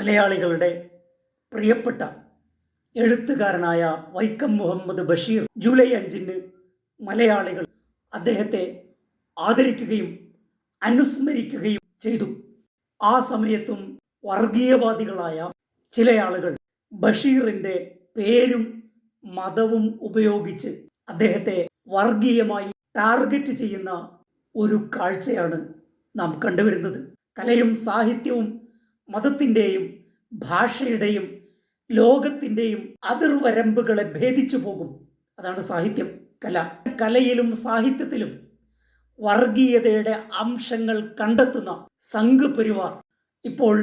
മലയാളികളുടെ പ്രിയപ്പെട്ട എഴുത്തുകാരനായ വൈക്കം മുഹമ്മദ് ബഷീർ ജൂലൈ 5-ന് മലയാളികൾ അദ്ദേഹത്തെ ആദരിക്കുകയും അനുസ്മരിക്കുകയും ചെയ്തു. ആ സമയത്തും വർഗീയവാദികളായ ചില ആളുകൾ ബഷീറിൻ്റെ പേരും മതവും ഉപയോഗിച്ച് അദ്ദേഹത്തെ വർഗീയമായി ടാർഗറ്റ് ചെയ്യുന്ന ഒരു കാഴ്ചയാണ് നാം കണ്ടുവരുന്നത്. കലയും സാഹിത്യവും മതത്തിൻ്റെയും ഭാഷയുടെയും ലോകത്തിൻ്റെയും അതിർവരമ്പുകളെ ഭേദിച്ചു പോകും. അതാണ് സാഹിത്യം, കല. കലയിലും സാഹിത്യത്തിലും വർഗീയതയുടെ അംശങ്ങൾ കണ്ടെത്തുന്ന സംഘ് പരിവാർ ഇപ്പോൾ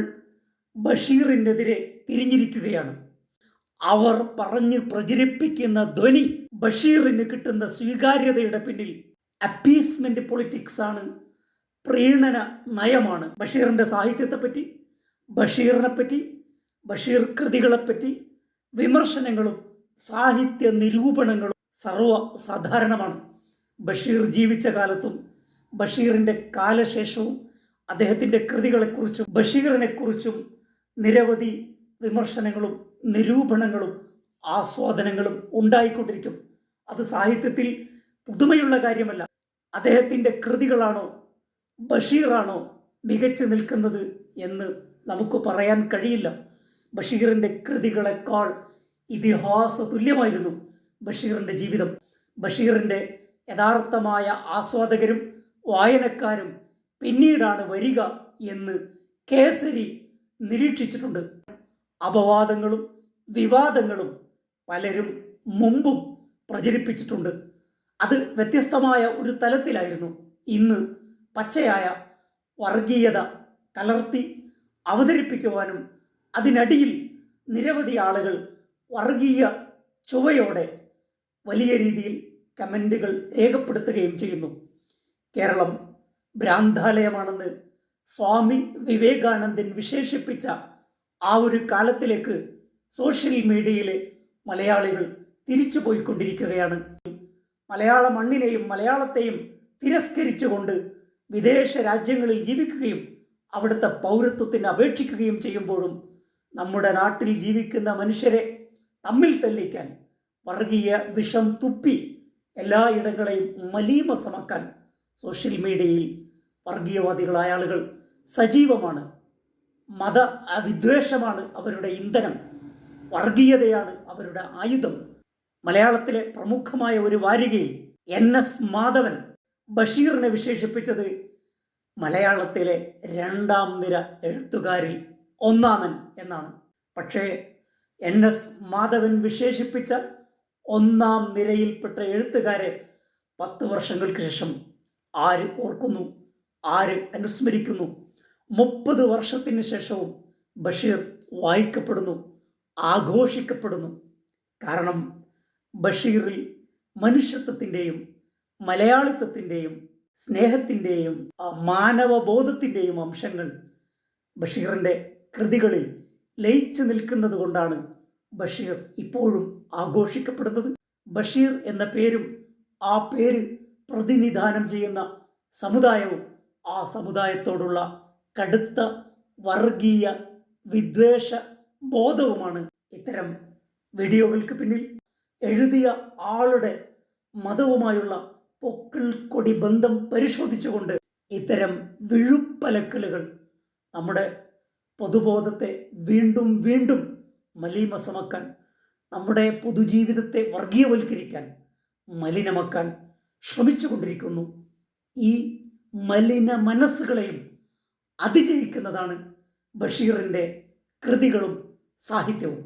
ബഷീറിനെതിരെ തിരിഞ്ഞിരിക്കുകയാണ്. അവർ പറഞ്ഞ് പ്രചരിപ്പിക്കുന്ന ധ്വനി ബഷീറിന് കിട്ടുന്ന സ്വീകാര്യതയുടെ പിന്നിൽ അപ്പീസ്മെന്റ് പൊളിറ്റിക്സ് ആണ്, പ്രീണന നയമാണ്. ബഷീറിൻ്റെ സാഹിത്യത്തെപ്പറ്റി, ബഷീറിനെപ്പറ്റി, ബഷീർ കൃതികളെപ്പറ്റി വിമർശനങ്ങളും സാഹിത്യ നിരൂപണങ്ങളും സർവ്വസാധാരണമാണ്. ബഷീർ ജീവിച്ച കാലത്തും ബഷീറിൻ്റെ കാലശേഷവും അദ്ദേഹത്തിൻ്റെ കൃതികളെക്കുറിച്ചും ബഷീറിനെക്കുറിച്ചും നിരവധി വിമർശനങ്ങളും നിരൂപണങ്ങളും ആസ്വാദനങ്ങളും ഉണ്ടായിക്കൊണ്ടിരിക്കും. അത് സാഹിത്യത്തിൽ പുതുമയുള്ള കാര്യമല്ല. അദ്ദേഹത്തിൻ്റെ കൃതികളാണോ ബഷീറാണോ മികച്ചു നിൽക്കുന്നത് എന്ന് നമുക്ക് പറയാൻ കഴിയില്ല. ബഷീറിൻ്റെ കൃതികളെക്കാൾ ഇതിഹാസ തുല്യമായിരുന്നു ബഷീറിൻ്റെ ജീവിതം. ബഷീറിൻ്റെ യഥാർത്ഥമായ ആസ്വാദകരും വായനക്കാരും പിന്നീടാണ് വരിക എന്ന് കേസരി നിരീക്ഷിച്ചിട്ടുണ്ട്. അപവാദങ്ങളും വിവാദങ്ങളും പലരും മുമ്പും പ്രചരിപ്പിച്ചിട്ടുണ്ട്. അത് വ്യത്യസ്തമായ ഒരു തലത്തിലായിരുന്നു. ഇന്ന് പച്ചയായ വർഗീയത കലർത്തി അവതരിപ്പിക്കുവാനും അതിനടിയിൽ നിരവധി ആളുകൾ വർഗീയ ചുവയോടെ വലിയ രീതിയിൽ കമൻറ്റുകൾ രേഖപ്പെടുത്തുകയും ചെയ്യുന്നു. കേരളം ഭ്രാന്താലയമാണെന്ന് സ്വാമി വിവേകാനന്ദൻ വിശേഷിപ്പിച്ച ആ ഒരു കാലത്തിലേക്ക് സോഷ്യൽ മീഡിയയിലെ മലയാളികൾ തിരിച്ചു പോയിക്കൊണ്ടിരിക്കുകയാണ്. മലയാള മണ്ണിനെയും മലയാളത്തെയും തിരസ്കരിച്ചുകൊണ്ട് വിദേശ രാജ്യങ്ങളിൽ ജീവിക്കുകയും അവിടുത്തെ പൗരത്വത്തിന് അപേക്ഷിക്കുകയും ചെയ്യുമ്പോഴും നമ്മുടെ നാട്ടിൽ ജീവിക്കുന്ന മനുഷ്യരെ തമ്മിൽ തല്ലിക്കാൻ, വർഗീയ വിഷം തുപ്പി എല്ലായിടങ്ങളെയും മലീമസമാക്കാൻ സോഷ്യൽ മീഡിയയിൽ വർഗീയവാദികളായ ആളുകൾ സജീവമാണ്. മത വിദ്വേഷമാണ് അവരുടെ ഇന്ധനം, വർഗീയതയാണ് അവരുടെ ആയുധം. മലയാളത്തിലെ പ്രമുഖമായ ഒരു വാരികയിൽ NS മാധവൻ ബഷീറിനെ വിശേഷിപ്പിച്ചത് മലയാളത്തിലെ 2ാം നിര എഴുത്തുകാരിൽ ഒന്നാമൻ എന്നാണ്. പക്ഷേ NS മാധവൻ വിശേഷിപ്പിച്ച 1ാം നിരയിൽപ്പെട്ട എഴുത്തുകാരെ 10 വർഷങ്ങൾക്ക് ശേഷം ആര് ഓർക്കുന്നു, ആര് അനുസ്മരിക്കുന്നു? 30 വർഷത്തിന് ശേഷവും ബഷീർ വായിക്കപ്പെടുന്നു, ആഘോഷിക്കപ്പെടുന്നു. കാരണം ബഷീറിൽ മനുഷ്യത്വത്തിൻ്റെയും മലയാളിത്വത്തിൻ്റെയും സ്നേഹത്തിൻ്റെയും മാനവബോധത്തിൻ്റെയും അംശങ്ങൾ ബഷീറിൻ്റെ കൃതികളിൽ ലയിച്ചു നിൽക്കുന്നത് കൊണ്ടാണ് ബഷീർ ഇപ്പോഴും ആഘോഷിക്കപ്പെടുന്നത്. ബഷീർ എന്ന പേരും ആ പേര് പ്രതിനിധാനം ചെയ്യുന്ന സമുദായവും ആ സമുദായത്തോടുള്ള കടുത്ത വർഗീയ വിദ്വേഷ ബോധവുമാണ് ഇത്തരം വീഡിയോകൾക്ക് പിന്നിൽ. എഴുതിയ ആളുടെ മതവുമായുള്ള പൊക്കിൾ കൊടി ബന്ധം പരിശോധിച്ചുകൊണ്ട് ഇത്തരം വിഴുപ്പലക്കലുകൾ നമ്മുടെ പൊതുബോധത്തെ വീണ്ടും വീണ്ടും മലീമസമാക്കാൻ, നമ്മുടെ പൊതുജീവിതത്തെ വർഗീയവൽക്കരിക്കാൻ, മലിനമാക്കാൻ ശ്രമിച്ചുകൊണ്ടിരിക്കുന്നു. ഈ മലിന മനസ്സുകളെയും അതിജയിക്കുന്നതാണ് ബഷീറിൻ്റെ കൃതികളും സാഹിത്യവും.